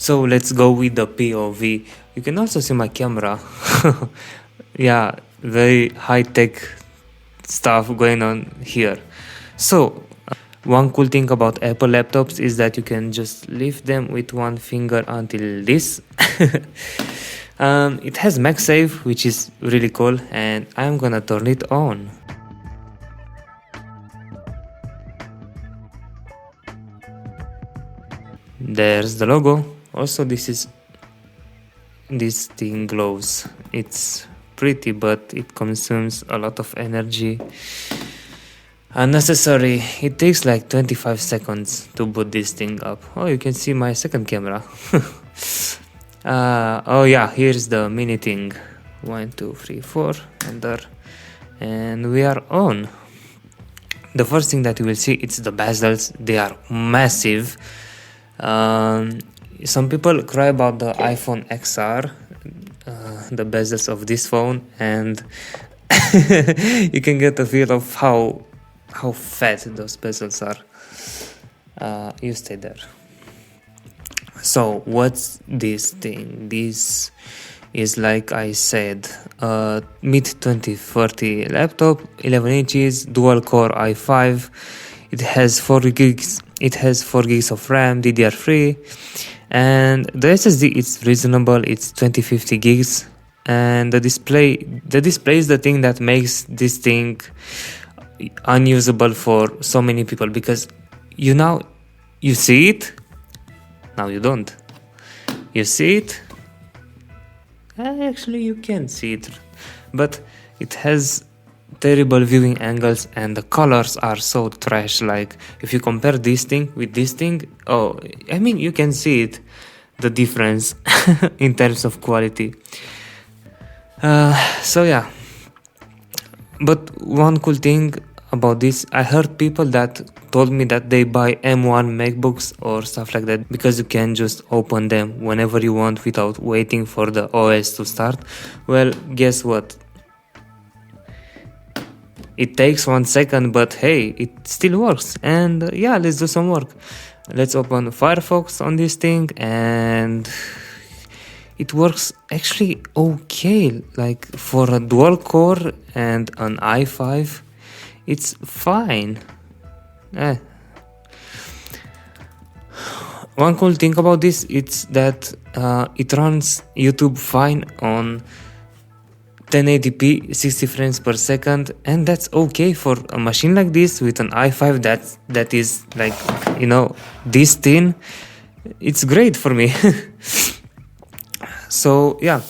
So let's go with the POV. You can also see my camera. Yeah, very high-tech stuff going on here. So one cool thing about Apple laptops is that you can just lift them with one finger until this. It has MagSafe, which is really cool, and I'm gonna turn it on. There's the logo. Also, this thing glows. It's pretty, but it consumes a lot of energy. Unnecessary. It takes like 25 seconds to boot this thing up. Oh, you can see my second camera. Oh yeah, here's the mini thing. 1, 2, 3, 4, enter, and we are on. The first thing that you will see, it's the bezels. They are massive. Some people cry about the iPhone XR, the bezels of this phone, and you can get a feel of how fat those bezels are. You stay there. So what's this thing? This is, like I said, a mid 2030 laptop, 11 inches, dual core i5. It has 4 gigs. It has 4 gigs of RAM, DDR3, and the SSD is reasonable. It's 2050 gigs, and the display is the thing that makes this thing unusable for so many people, because you see it, now you don't. You see it. Actually, you can see it, but it has terrible viewing angles, and the colors are so trash. Like, if you compare this thing with this thing, oh, I mean, you can see it, the difference in terms of quality. So yeah, but one cool thing about this, I heard people that told me that they buy M1 MacBooks or stuff like that because you can just open them whenever you want without waiting for the OS to start. Well, guess what? It takes 1 second, but hey, it still works. And yeah, let's do some work. Let's open Firefox on this thing, and it works actually okay. Like, for a dual core and an i5, it's fine. One cool thing about this is that it runs YouTube fine on 1080p 60 frames per second, and that's okay for a machine like this with an i5 that is, like, this thin. It's great for me. So yeah,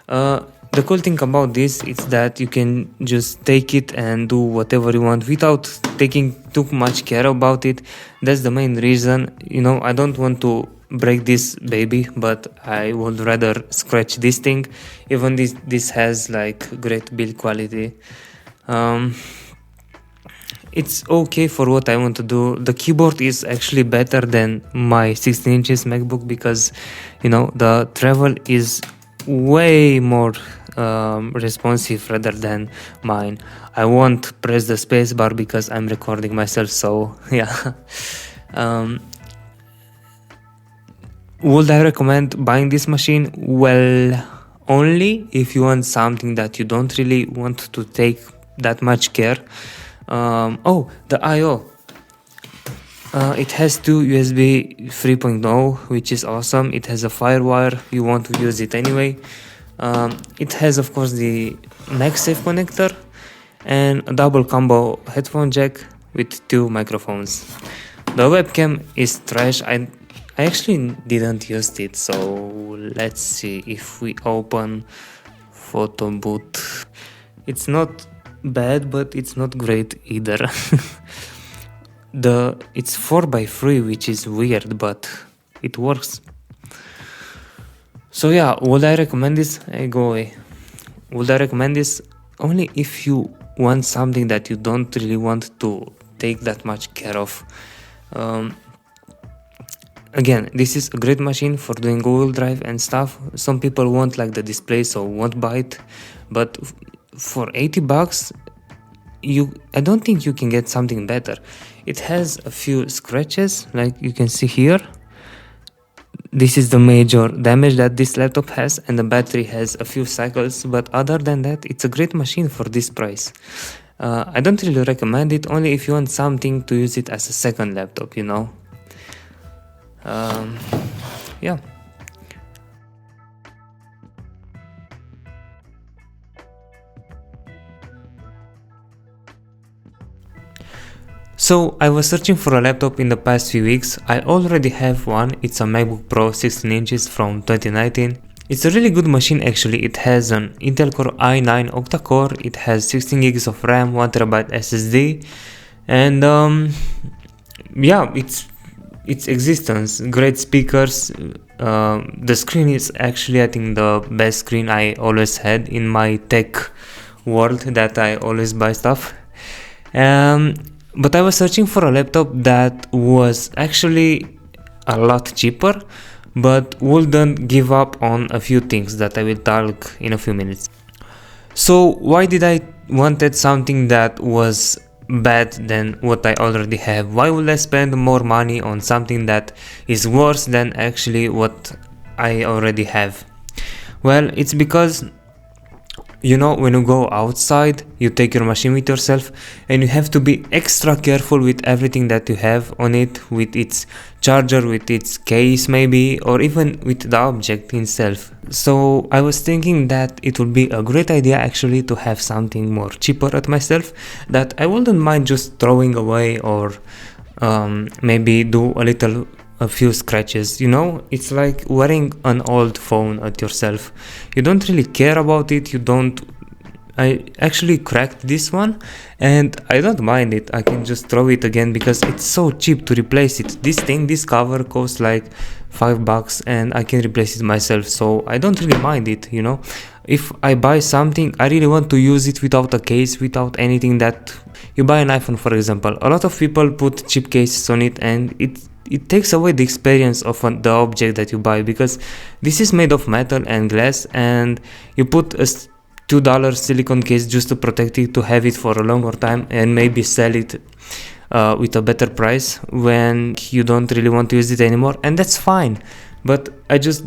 the cool thing about this is that you can just take it and do whatever you want without taking too much care about it. That's the main reason. I don't want to break this baby, but I would rather scratch this thing. Even this has like great build quality. It's okay for what I want to do. The keyboard is actually better than my 16 inches MacBook because the travel is way more responsive rather than mine. I won't press the space bar because I'm recording myself, so yeah. Would I recommend buying this machine? Well, only if you want something that you don't really want to take that much care. The I/O. It has two USB 3.0, which is awesome. It has a FireWire. You want to use it anyway. It has, of course, the MagSafe connector and a double combo headphone jack with 2 microphones. The webcam is trash. I actually didn't use it, so let's see if we open photo booth. It's not bad, but it's not great either. It's 4x3, which is weird, but it works. So yeah, would I recommend this? Go away. Would I recommend this? Only if you want something that you don't really want to take that much care of. Again, this is a great machine for doing Google Drive and stuff. Some people won't like the display, so won't buy it. But for $80, I don't think you can get something better. It has a few scratches, like you can see here. This is the major damage that this laptop has, and the battery has a few cycles, but other than that, it's a great machine for this price. I don't really recommend it, only if you want something to use it as a second laptop, you know. Yeah. So I was searching for a laptop in the past few weeks. I already have one. It's a MacBook Pro 16 inches from 2019. It's a really good machine actually. It has an Intel Core i9 octa-core. It has 16 gigs of RAM, 1TB SSD, and yeah, its existence, great speakers. The screen is actually, I think, the best screen I always had in my tech world that I always buy stuff. But I was searching for a laptop that was actually a lot cheaper, but wouldn't give up on a few things that I will talk in a few minutes. So why did I wanted something that was bad than what I already have? Why would I spend more money on something that is worse than actually what I already have? Well, it's because, you know, when you go outside, you take your machine with yourself, and you have to be extra careful with everything that you have on it, with its charger, with its case maybe, or even with the object itself. So I was thinking that it would be a great idea actually to have something more cheaper at myself that I wouldn't mind just throwing away, or maybe do a few scratches, you know. It's like wearing an old phone at yourself. You don't really care about it. I actually cracked this one and I don't mind it. I can just throw it again because it's so cheap to replace it. This cover costs like $5 and I can replace it myself, so I don't really mind it, you know. If I buy something, I really want to use it without a case, without anything. That you buy an iPhone, for example, a lot of people put cheap cases on it, and it takes away the experience of the object that you buy, because this is made of metal and glass, and you put a $2 silicone case just to protect it, to have it for a longer time and maybe sell it with a better price when you don't really want to use it anymore, and that's fine. But I just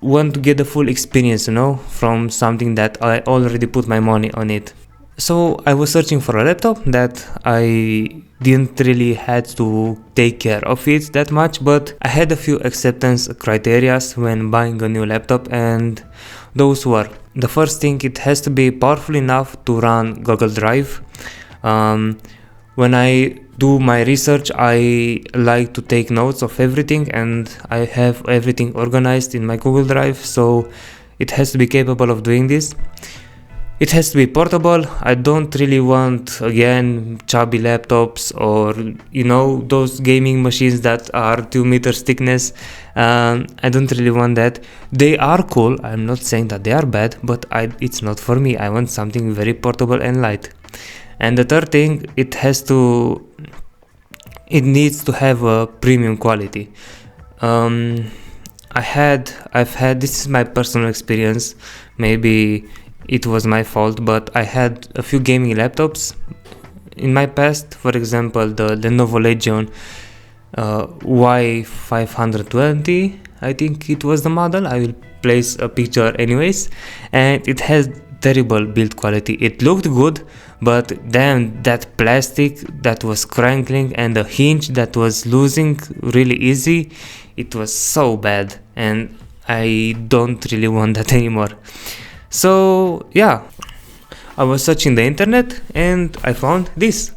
want to get the full experience, you know, from something that I already put my money on it. So I was searching for a laptop that I didn't really had to take care of it that much, but I had a few acceptance criteria when buying a new laptop, and those were: the first thing, it has to be powerful enough to run Google Drive. When I do my research, I like to take notes of everything, and I have everything organized in my Google Drive, so it has to be capable of doing this. It has to be portable. I don't really want, again, chubby laptops, or, you know, those gaming machines that are 2 meters thickness. I don't really want that. They are cool, I'm not saying that they are bad, but it's not for me. I want something very portable and light. And the third thing, it needs to have a premium quality. I've had, this is my personal experience, maybe it was my fault, but I had a few gaming laptops in my past. For example, the Lenovo Legion Y520, I think it was the model. I will place a picture anyways, and it has terrible build quality. It looked good, but then that plastic that was crackling and the hinge that was losing really easy, it was so bad, and I don't really want that anymore. So yeah, I was searching the internet and I found this.